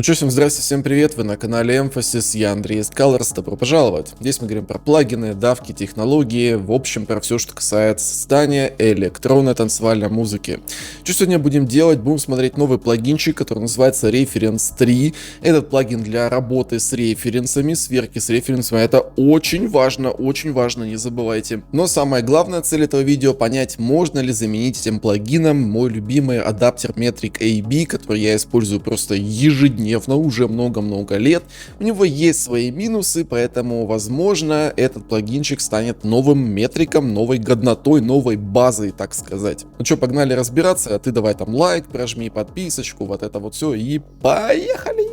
Ну что, всем здрасте, всем привет, вы на канале Emphasis, я Андрей Colors, добро пожаловать. Здесь мы говорим про плагины, давки, технологии, в общем, про все, что касается создания электронной танцевальной музыки. Что сегодня будем делать? Будем смотреть новый плагинчик, который называется Reference 3. Этот плагин для работы с референсами, сверки с референсами, это очень важно, не забывайте. Но самая главная цель этого видео — понять, можно ли заменить этим плагином мой любимый адаптер Metric AB, который я использую просто ежедневно, уже много-много лет. У него есть свои минусы, поэтому, возможно, этот плагинчик станет новым метриком, новой годнотой, новой базой, так сказать. Ну что, погнали разбираться, а ты давай там лайк, прожми подписочку, вот это вот все, и поехали!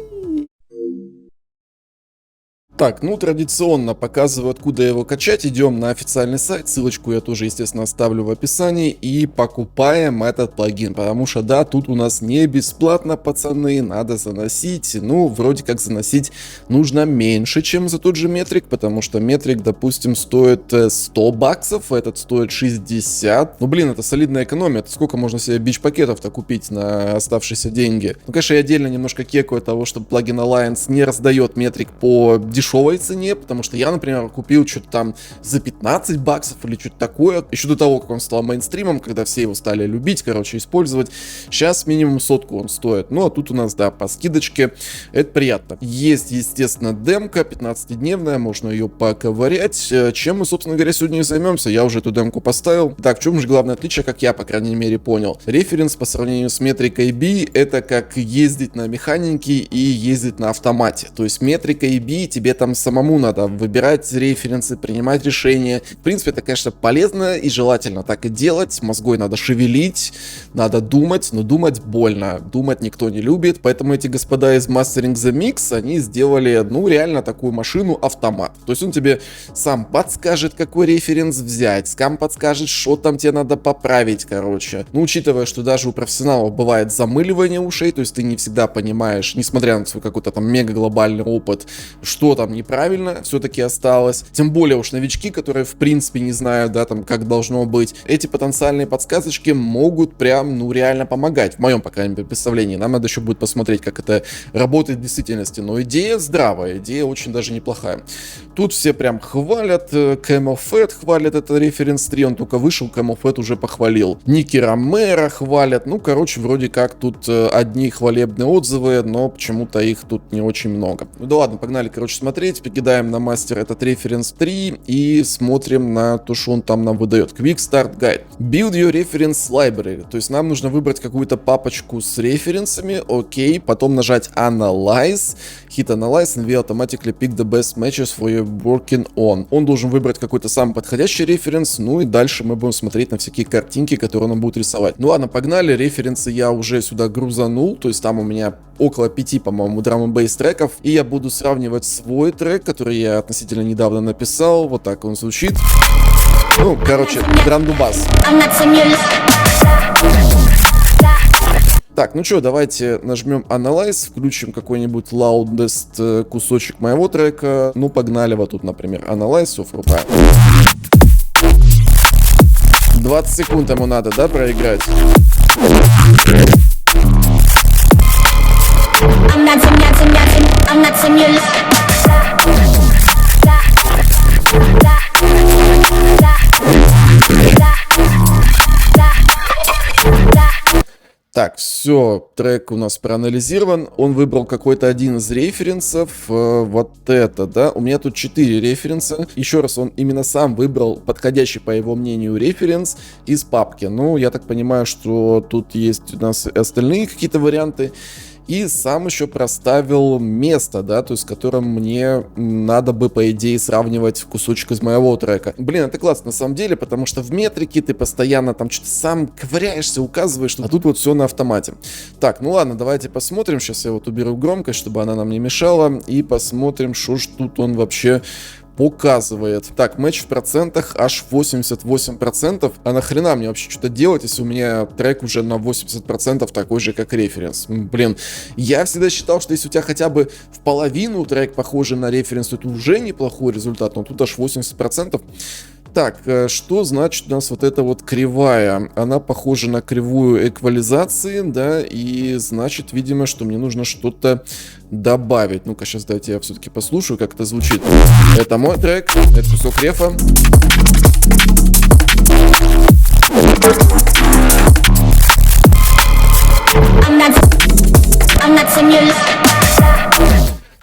Так, ну традиционно показываю, откуда его качать. Идем на официальный сайт, ссылочку я тоже, естественно, оставлю в описании, и покупаем этот плагин, потому что, да, тут у нас не бесплатно, пацаны, надо заносить. Ну, вроде как заносить нужно меньше, чем за тот же метрик, потому что метрик, допустим, стоит 100 баксов, этот стоит 60. Ну, блин, это солидная экономия, это сколько можно себе бич-пакетов-то купить на оставшиеся деньги. Ну, конечно, я отдельно немножко кекаю того, что плагин Alliance не раздает метрик по дешевой цене, потому что я, например, купил что-то там за 15 баксов или что-то такое, еще до того, как он стал мейнстримом, когда все его стали любить, короче, использовать. Сейчас минимум 100 он стоит. Ну, а тут у нас, да, по скидочке, это приятно. Есть, естественно, демка 15-дневная, можно ее поковырять, чем мы, собственно говоря, сегодня и займемся. Я уже эту демку поставил. Так, в чем же главное отличие, как я, по крайней мере, понял. Референс по сравнению с Metric AB — это как ездить на механике и ездить на автомате. То есть Metric AB тебе там самому надо выбирать референсы, принимать решения. В принципе, это, конечно, полезно и желательно так и делать. Мозгой надо шевелить, надо думать, но думать больно. Думать никто не любит, поэтому эти господа из Mastering the Mix, они сделали, ну, реально такую машину-автомат. То есть он тебе сам подскажет, какой референс взять, сам подскажет, что там тебе надо поправить, короче. Ну, учитывая, что даже у профессионалов бывает замыливание ушей, то есть ты не всегда понимаешь, несмотря на свой какой-то там мега-глобальный опыт, что там неправильно все-таки осталось. Тем более уж новички, которые в принципе не знают, да, там, как должно быть. Эти потенциальные подсказочки могут прям, ну, реально помогать. В моем, по крайней мере, представлении. Нам надо еще будет посмотреть, как это работает в действительности. Но идея здравая, идея очень даже неплохая. Тут все прям хвалят, CamoFat хвалит это Reference 3, он только вышел, CamoFat уже похвалил. Ники Ромеро хвалят, ну, короче, вроде как тут одни хвалебные отзывы, но почему-то их тут не очень много. Ну да ладно, погнали, короче, смотреть, покидаем на мастер этот Reference 3 и смотрим на то, что он там нам выдает. Quick Start Guide. Build your reference library, то есть нам нужно выбрать какую-то папочку с референсами, окей, потом нажать Analyze, Hit Analyze, and we automatically pick the best matches for your working on. Он должен выбрать какой-то самый подходящий референс, ну и дальше мы будем смотреть на всякие картинки, которые он будет рисовать. Ну ладно, погнали, референсы я уже сюда грузанул, то есть там у меня около 5, по-моему, драм-н-бейс треков, и я буду сравнивать свой трек, который я относительно недавно написал, вот так он звучит. Ну, короче, драм-н-бас. Так, ну что, давайте нажмем Analyze, включим какой-нибудь loudest кусочек моего трека. Ну, погнали, вот тут, например, Analyze, все врубаем. 20 секунд ему надо, да, проиграть? Так, все, трек у нас проанализирован. Он выбрал какой-то один из референсов. Вот это, да. У меня тут 4 референса. Еще раз, он именно сам выбрал подходящий, по его мнению, референс из папки. Ну, я так понимаю, что тут есть у нас остальные какие-то варианты. И сам еще проставил место, да, то есть с которым мне надо бы, по идее, сравнивать кусочек из моего трека. Блин, это классно на самом деле, потому что в метрике ты постоянно там что-то сам ковыряешься, указываешь, а тут вот все на автомате. Так, ну ладно, давайте посмотрим. Сейчас я вот уберу громкость, чтобы она нам не мешала. И посмотрим, что ж тут он вообще показывает. Так, матч в процентах аж 88%. А нахрена мне вообще что-то делать, если у меня трек уже на 80% такой же, как референс? Блин, я всегда считал, что если у тебя хотя бы в половину трек похожий на референс, то это уже неплохой результат, но тут аж 80%. Так, что значит у нас вот эта вот кривая? Она похожа на кривую эквализации, да, и значит, видимо, что мне нужно что-то добавить. Ну-ка, сейчас давайте я все-таки послушаю, как это звучит. Это мой трек, это кусок рефа.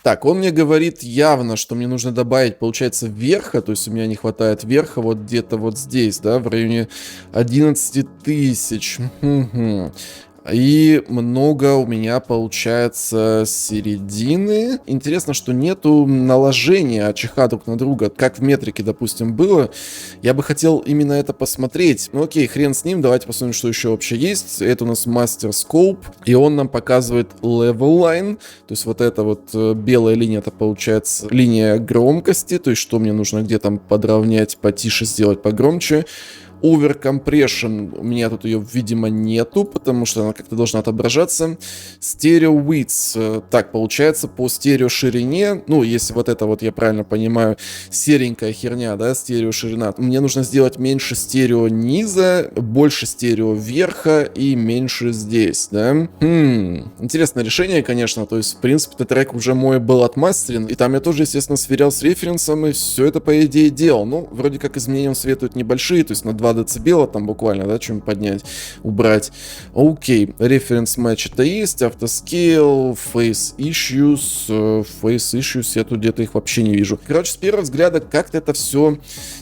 Так, он мне говорит явно, что мне нужно добавить, получается, верха, то есть у меня не хватает верха вот где-то вот здесь, да, в районе 11 тысяч. И много у меня получается середины. Интересно, что нету наложения АЧХ друг на друга, как в метрике, допустим, было. Я бы хотел именно это посмотреть. Ну окей, хрен с ним, давайте посмотрим, что еще вообще есть. Это у нас Master Scope, и он нам показывает Level Line. То есть вот эта вот белая линия, это получается линия громкости, то есть что мне нужно где там подровнять, потише сделать, погромче. Overcompression, у меня тут ее, видимо, нету, потому что она как-то должна отображаться. Stereo Width, так, получается, по стерео ширине, ну, если вот это вот, я правильно понимаю, серенькая херня, да, стерео ширина, мне нужно сделать меньше стерео низа, больше стерео верха и меньше здесь, да. Интересное решение, конечно, то есть, в принципе, этот трек уже мой был отмастерен, и там я тоже, естественно, сверял с референсом, и все это, по идее, делал. Ну, вроде как изменения он советует небольшие, то есть на 2 дБ там буквально, да, что-нибудь поднять, убрать. Окей, референс матч это есть, автоскейл, face issues, я тут где-то их вообще не вижу. Короче, с первого взгляда как-то это все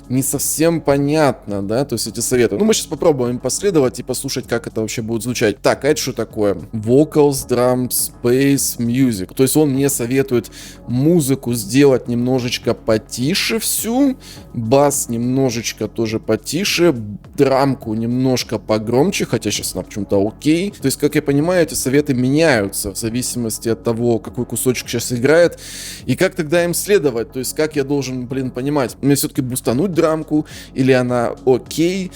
не совсем понятно, да, то есть эти советы. Ну, мы сейчас попробуем последовать и послушать, как это вообще будет звучать. Так, а это что такое? Vocals, drums, bass, music. То есть он мне советует музыку сделать немножечко потише всю, бас немножечко тоже потише, драмку немножко погромче, хотя сейчас она почему-то окей. То есть, как я понимаю, эти советы меняются в зависимости от того, какой кусочек сейчас играет, и как тогда им следовать. То есть, как я должен, понимать, мне все-таки бустануть драмку, или она окей.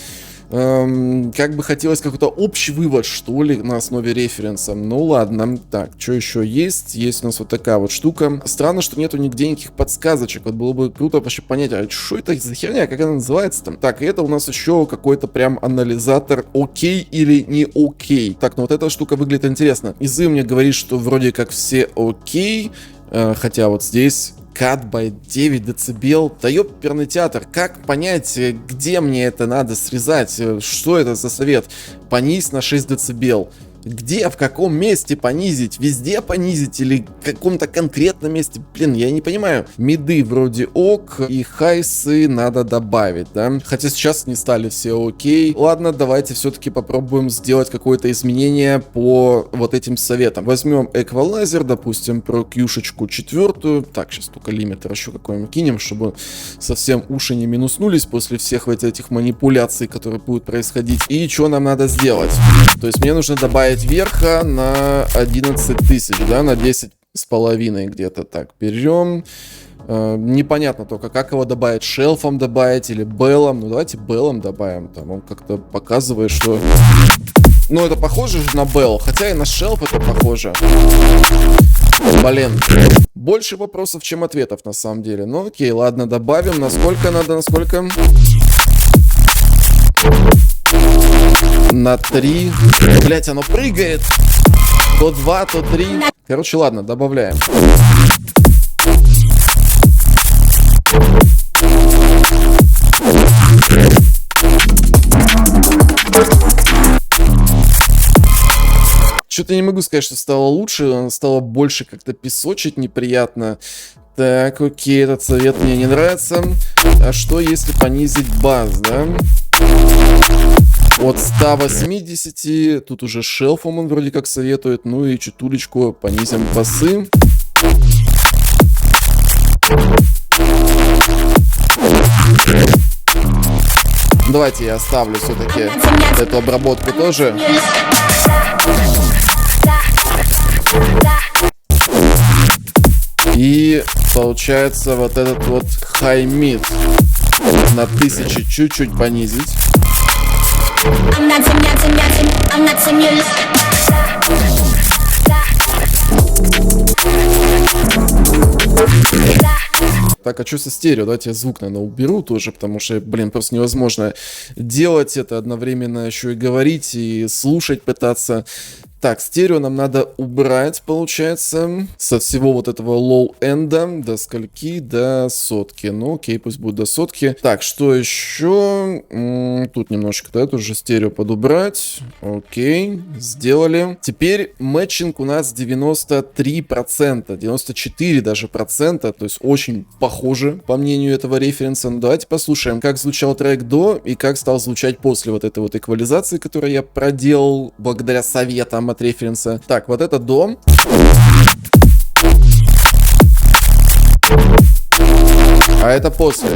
Как бы хотелось какой-то общий вывод, что ли, на основе референса. Ну ладно, так, что еще есть? Есть у нас вот такая вот штука. Странно, что нету нигде никаких подсказочек. Вот было бы круто вообще понять, а что это за херня, как она называется там? Так, и это у нас еще какой-то прям анализатор окей или не окей. Так, ну вот эта штука выглядит интересно. Изы мне говорит, что вроде как все окей, хотя вот здесь Cut by 9 дБ. Да ёперный театр, как понять, где мне это надо срезать? Что это за совет? Понизь на 6 дБ. Где, в каком месте понизить? Везде понизить или в каком-то конкретном месте? Блин, я не понимаю. Миды вроде ок, и хайсы надо добавить, да? Хотя сейчас не стали все окей. Ладно, давайте все-таки попробуем сделать какое-то изменение по вот этим советам. Возьмем эквалайзер, допустим, про Q-шечку 4. Так, сейчас только лимитер еще какой-нибудь кинем, чтобы совсем уши не минуснулись после всех вот этих манипуляций, которые будут происходить. И что нам надо сделать? То есть мне нужно добавить верха на 11 тысяч, да, на 10,5 где-то. Так, берем. Непонятно только, как его добавить, шелфом добавить или беллом. Ну, давайте беллом добавим. Там он как-то показывает, что... Ну, это похоже же на белл, хотя и на шелф это похоже. Блин. Больше вопросов, чем ответов, на самом деле. Ну, окей, ладно, добавим. Насколько надо, насколько... На 3. Блять, оно прыгает. То 2, то 3. Короче, ладно, добавляем. Что-то не могу сказать, что стало лучше. Стало больше как-то песочить неприятно. Так, окей, этот совет мне не нравится. А что если понизить бас, да? От 180, тут уже шелфом он вроде как советует, ну и чутулечку понизим басы. Давайте я оставлю все-таки эту обработку тоже. И получается вот этот вот high mid на 1000 чуть-чуть понизить. Так, а что со стерео? Давайте я звук, наверное, уберу тоже, потому что, блин, просто невозможно делать это одновременно, еще и говорить, и слушать пытаться. Так, стерео нам надо убрать, получается, со всего вот этого лоу-энда до скольки? До сотки. Ну, окей, пусть будет до сотки. Так, что еще? Тут немножечко, да, тоже стерео подубрать. Окей, сделали. Теперь мэтчинг у нас 93%, 94 даже процента, то есть очень похоже, по мнению этого референса. Ну, давайте послушаем, как звучал трек до и как стал звучать после вот этой вот эквализации, которую я проделал благодаря советам от референса. Так, вот это до. А это после.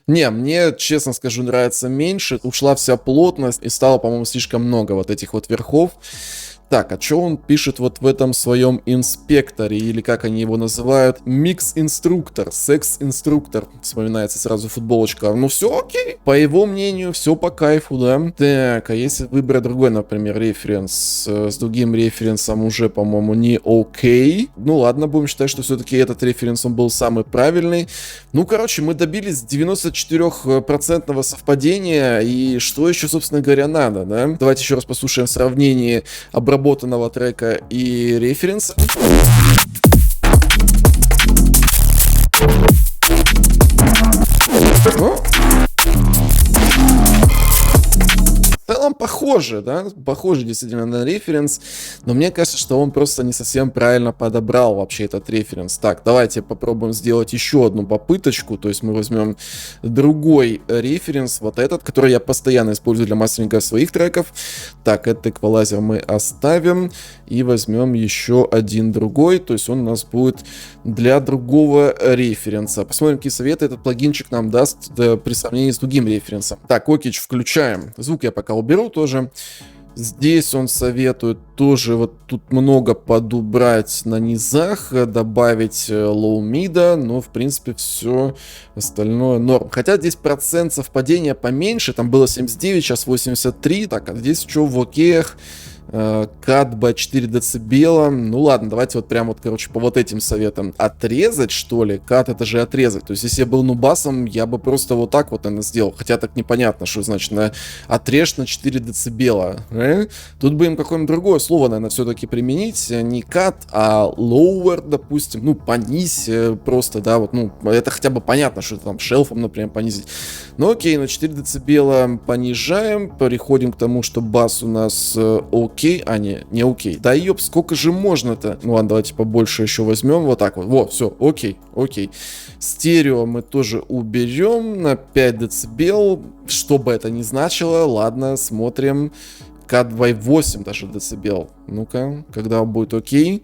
Не, мне, честно скажу, нравится меньше. Ушла вся плотность и стало, по-моему, слишком много вот этих вот верхов. Так, а что он пишет вот в этом своем инспекторе, или как они его называют? Микс-инструктор, секс-инструктор. Вспоминается сразу футболочка. Ну все окей. По его мнению, все по кайфу, да? Так, а если выбрать другой, например, референс, с другим референсом уже, по-моему, не окей. Ну ладно, будем считать, что все-таки этот референс, он был самый правильный. Ну, короче, мы добились 94% совпадения, и что еще, собственно говоря, надо, да? Давайте еще раз послушаем сравнение обработанного трека и референса. Ну, в целом похоже, да? Похоже действительно на референс, но мне кажется, что он просто не совсем правильно подобрал вообще этот референс. Так, давайте попробуем сделать еще одну попыточку, то есть мы возьмем другой референс, вот этот, который я постоянно использую для мастеринга своих треков. Так, этот эквалайзер мы оставим и возьмем еще один другой, то есть он у нас будет для другого референса. Посмотрим, какие советы этот плагинчик нам даст при сравнении с другим референсом. Так, Окич включаем. Звук я пока уберу тоже. Здесь он советует тоже вот тут много подубрать на низах, добавить лоу-мида, но в принципе все остальное норм. Хотя здесь процент совпадения поменьше, там было 79, сейчас 83, так, а здесь что в океях? Кат B4 децибела. Ну ладно, давайте вот прям вот, короче, по вот этим советам. Отрезать, что ли? Кат это же отрезать. То есть, если я был нубасом, я бы просто вот так вот, наверное, сделал. Хотя так непонятно, что значит отрежь на 4 децибела. Тут бы им какое-нибудь другое слово, наверное, все-таки применить. Не кат, а lower, допустим. Ну, понизь просто, да, вот, ну, это хотя бы понятно, что это там шелфом, например, понизить. Ну, окей, на 4 децибела понижаем. Переходим к тому, что бас у нас окей. А, не окей. Да ёп, сколько же можно-то? Ну ладно, давайте побольше еще возьмем. Вот так вот. Во, все, окей, окей. Стерео мы тоже уберем на 5 децибел. Что бы это ни значило. Ладно, смотрим. К2 8 даже децибел. Ну-ка, когда будет окей.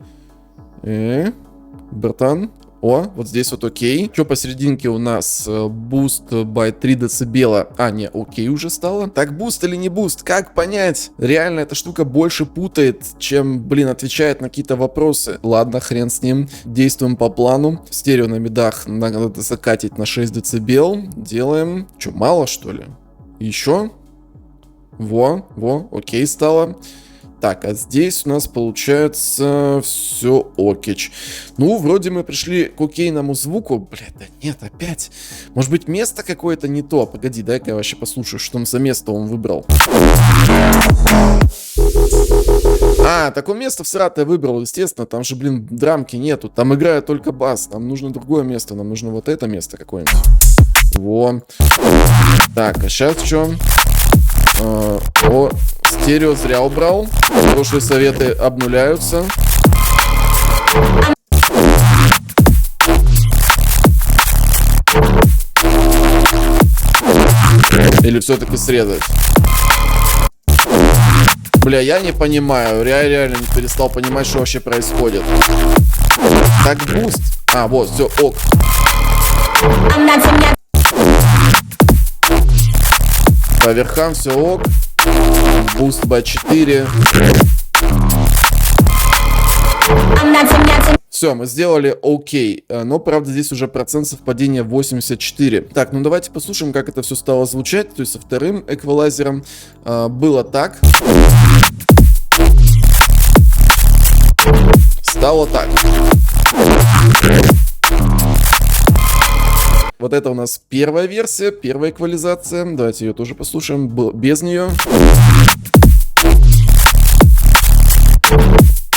Братан. О, вот здесь вот окей. Что посерединке у нас? Буст by 3 децибела. А, не, окей уже стало. Так, буст или не буст? Как понять? Реально эта штука больше путает, чем, блин, отвечает на какие-то вопросы. Ладно, хрен с ним. Действуем по плану. Стерео на мидах надо закатить на 6 децибел. Делаем. Что, мало что ли? Еще? Во, окей стало. Так, а здесь у нас получается все окей. Ну, вроде мы пришли к окейному звуку. Блядь, да нет, опять. Может быть, место какое-то не то. Погоди, дай-ка я вообще послушаю, что там за место он выбрал. А, такое место всратое выбрал, естественно. Там же, блин, драмки нету. Там играет только бас. Нам нужно другое место. Нам нужно вот это место какое-нибудь. Во. Так, а сейчас что? О, стерео зря убрал. Прошлые советы обнуляются. Или все-таки срезать? Бля, я не понимаю. Реально не перестал понимать, что вообще происходит. Так, буст. А, вот, все, ок. По верхам все ок. Буст B4. Все, мы сделали окей, но, правда, здесь уже процент совпадения 84. Так, ну давайте послушаем, как это все стало звучать, то есть со вторым эквалайзером было так. Стало так. Вот это у нас первая версия, первая эквализация. Давайте ее тоже послушаем без нее.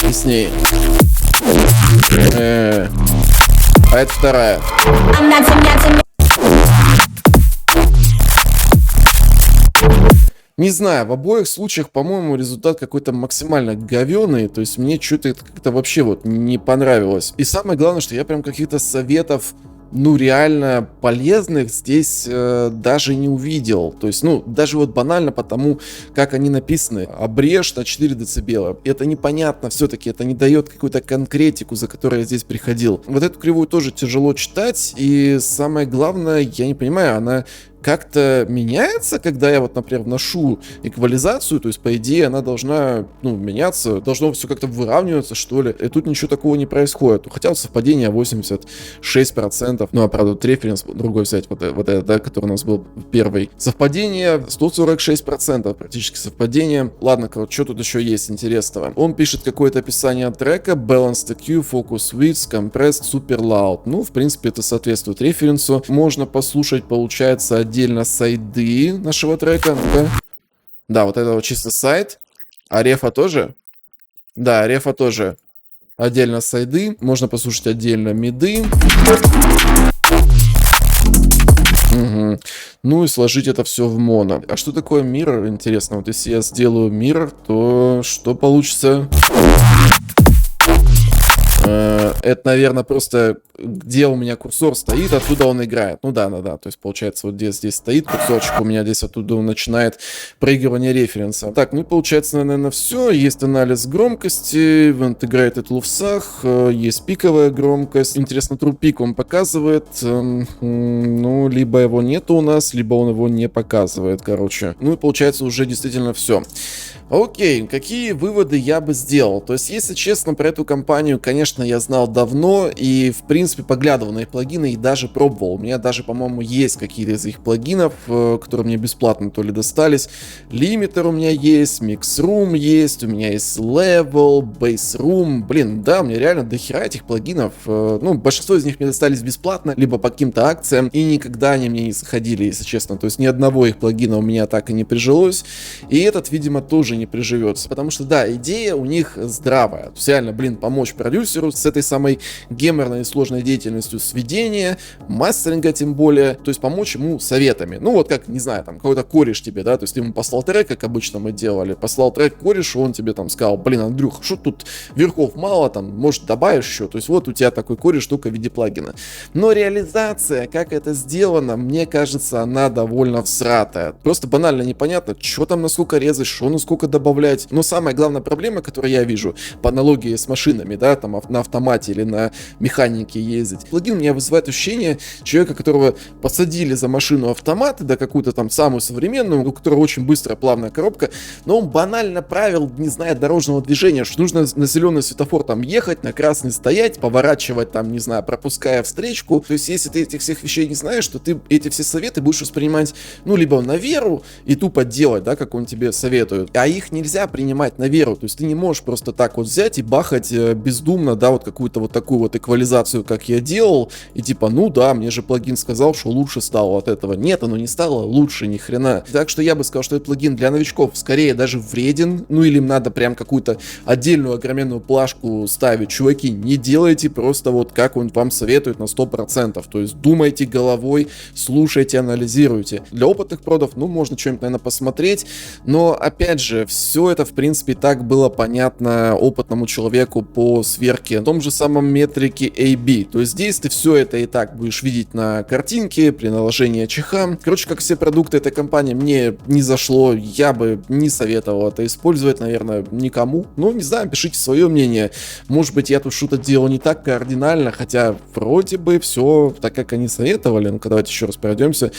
И с ней. А это вторая. Не знаю, в обоих случаях, по-моему, результат какой-то максимально говёный, то есть мне что-то это как-то вообще вот не понравилось. И самое главное, что я прям каких-то советов, ну, реально полезных здесь даже не увидел. То есть, ну, даже вот банально потому, как они написаны. Обрежь на 4 дБ. Это непонятно все-таки, это не дает какую-то конкретику, за которой я здесь приходил. Вот эту кривую тоже тяжело читать, и самое главное, я не понимаю, она как-то меняется, когда я вот, например, вношу эквализацию, то есть, по идее, она должна, ну, меняться, должно все как-то выравниваться, что ли. И тут ничего такого не происходит. Хотя вот совпадение 86%. Ну, а правда, вот референс другой взять, вот это, да, который у нас был первый. Совпадение 146%, практически совпадение. Ладно, короче, что тут еще есть интересного? Он пишет какое-то описание трека, Balance EQ, Focus Width, Compressed, Super Loud. Ну, в принципе, это соответствует референсу. Можно послушать, получается, отдельно сайды нашего трека. Ну-ка. Да, вот это вот чисто сайд. А рефа тоже? Да, рефа тоже. Отдельно сайды. Можно послушать отдельно миды. Угу. Ну и сложить это все в моно. А что такое mirror? Интересно. Вот если я сделаю mirror, то что получится? Это, наверное, просто где у меня курсор стоит, оттуда он играет. Ну да. То есть, получается, вот здесь стоит курсорчик, у меня здесь оттуда он начинает проигрывание референса. Так, ну и получается, наверное, все. Есть анализ громкости, в Integrated Lufsах, есть пиковая громкость. Интересно, true peak он показывает. Ну, либо его нету у нас, либо он его не показывает, короче. Ну и получается, уже действительно все. Окей, какие выводы я бы сделал? То есть, если честно, про эту компанию, конечно, я знал давно и, в принципе, поглядывал на их плагины и даже пробовал. У меня даже, по-моему, есть какие-то из их плагинов, которые мне бесплатно то ли достались. Limiter у меня есть, Mix Room есть, у меня есть Level, Bass Room. Блин, да, у меня реально дохера этих плагинов. Ну, большинство из них мне достались бесплатно, либо по каким-то акциям, и никогда они мне не заходили, если честно. То есть, ни одного их плагина у меня так и не прижилось. И этот, видимо, тоже не приживется. Потому что, да, идея у них здравая. То есть, реально, блин, помочь продюсеру с этой самой геморной и сложной деятельностью сведения, мастеринга тем более. То есть, помочь ему советами. Ну, вот как, не знаю, там, какой-то кореш тебе, да, то есть, ты ему послал трек, как обычно мы делали, послал трек корешу, он тебе там сказал, блин, Андрюх, что тут верхов мало, там, может, добавишь еще. То есть, вот у тебя такой кореш только в виде плагина. Но реализация, как это сделано, мне кажется, она довольно всратая. Просто банально непонятно, что там насколько резать, что насколько добавлять. Но самая главная проблема, которую я вижу, по аналогии с машинами, да, там на автомате или на механике ездить, плагин у меня вызывает ощущение человека, которого посадили за машину автомат, да, какую-то там самую современную, у которой очень быстрая плавная коробка, но он банально правил не знает дорожного движения, что нужно на зеленый светофор там ехать, на красный стоять, поворачивать там, не знаю, пропуская встречку. То есть, если ты этих всех вещей не знаешь, то ты эти все советы будешь воспринимать, ну, либо на веру и тупо делать, да, как он тебе советует, а их нельзя принимать на веру, то есть ты не можешь просто так вот взять и бахать бездумно, да, вот какую-то вот такую вот эквализацию, как я делал, и типа, ну да, мне же плагин сказал, что лучше стало от этого. Нет, оно не стало лучше ни хрена. Так что я бы сказал, что этот плагин для новичков скорее даже вреден, ну или им надо прям какую-то отдельную огроменную плашку ставить. Чуваки, не делайте просто вот как он вам советует на 100%, то есть думайте головой, слушайте, анализируйте. Для опытных продов, ну, можно что-нибудь, наверное, посмотреть, но опять же, все это, в принципе, так было понятно опытному человеку по сверке. В том же же самом метрике AB. То есть здесь ты все это и так будешь видеть на картинке при наложении ЧХ. Короче, как все продукты этой компании, мне не зашло, я бы не советовал это использовать, наверное, никому. Ну, не знаю, пишите свое мнение. Может быть, я тут что-то делал не так кардинально, хотя вроде бы все так, как они советовали. Ну-ка, давайте еще раз пройдемся.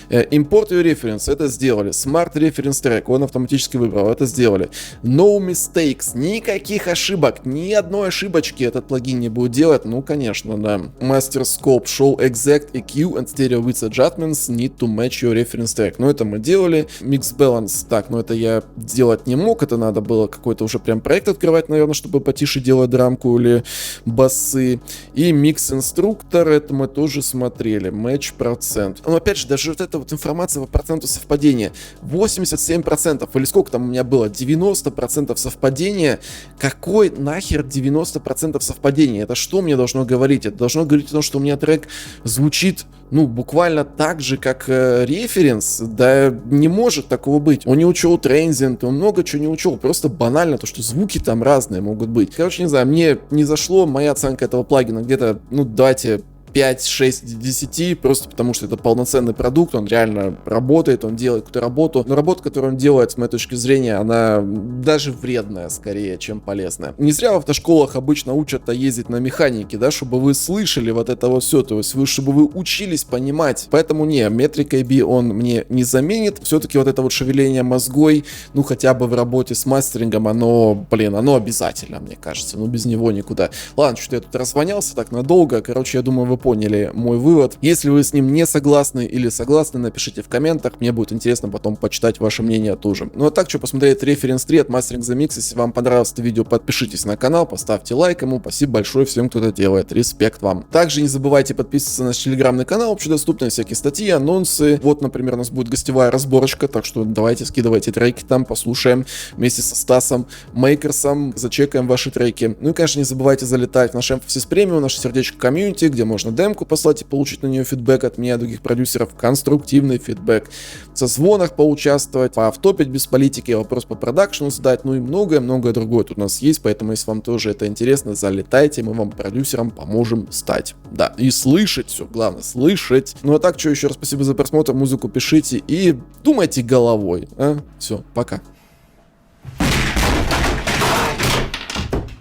Import your reference, это сделали. Smart Reference Track, он автоматически выбрал, это сделали. No mistakes, никаких ошибок, ни одной ошибочки этот плагин не будет делать. Ну, конечно, да. Master Scope, Show Exact EQ and Stereo Width Adjustments need to match your reference track. Ну, это мы делали. Mix Balance, так, ну это я делать не мог, это надо было какой-то уже прям проект открывать, наверное, чтобы потише делать драмку или басы. И Mix Instructor, это мы тоже смотрели. Match процент. Но опять же, даже вот эта вот информация по проценту совпадения. 87%, или сколько там у меня было? 90% совпадения. Какой нахер 90% совпадения? Это что мне должно говорить? Это должно говорить о том, что у меня трек звучит, ну, буквально так же, как референс. Да не может такого быть. Он не учел трензент, он много чего не учел. Просто банально то, что звуки там разные могут быть. Короче, не знаю, мне не зашло. Моя оценка этого плагина где-то, ну, давайте 5-6 из 10, просто потому что это полноценный продукт, он реально работает, он делает какую-то работу, но работа, которую он делает, с моей точки зрения, она даже вредная скорее, чем полезная. Не зря в автошколах обычно учат ездить на механике, да, чтобы вы слышали вот это вот все, то есть чтобы вы учились понимать. Поэтому не, Metric AB он мне не заменит, все-таки вот это вот шевеление мозгой, ну хотя бы в работе с мастерингом, оно, блин, оно обязательно, мне кажется, ну без него никуда. Ладно, что-то я тут развонялся так надолго, короче, я думаю, вы поняли мой вывод. Если вы с ним не согласны или согласны, напишите в комментах, мне будет интересно потом почитать ваше мнение тоже. Ну а так, что посмотреть референс 3 от Mastering the Mix, если вам понравилось это видео, подпишитесь на канал, поставьте лайк ему, спасибо большое всем, кто это делает, респект вам. Также не забывайте подписываться на наш телеграмный канал, общедоступные всякие статьи, анонсы. Вот, например, у нас будет гостевая разборочка, так что давайте скидывайте треки там, послушаем вместе со Стасом, Мейкерсом, зачекаем ваши треки. Ну и, конечно, не забывайте залетать в наш Emphasis Premium, наше сердечко комьюнити, где можно демку послать и получить на нее фидбэк от меня и других продюсеров, конструктивный фидбэк, в созвонах поучаствовать, поавтопить без политики, вопрос по продакшену задать, ну и многое-многое другое тут у нас есть, поэтому если вам тоже это интересно, залетайте, мы вам, продюсерам, поможем стать. Да, и слышать все, главное, слышать. Ну а так, что, еще раз спасибо за просмотр, музыку пишите и думайте головой, а? Все, пока.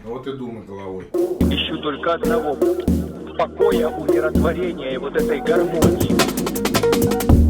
Вот и думай головой. Ищу только одного — покоя, умиротворения и вот этой гармонии.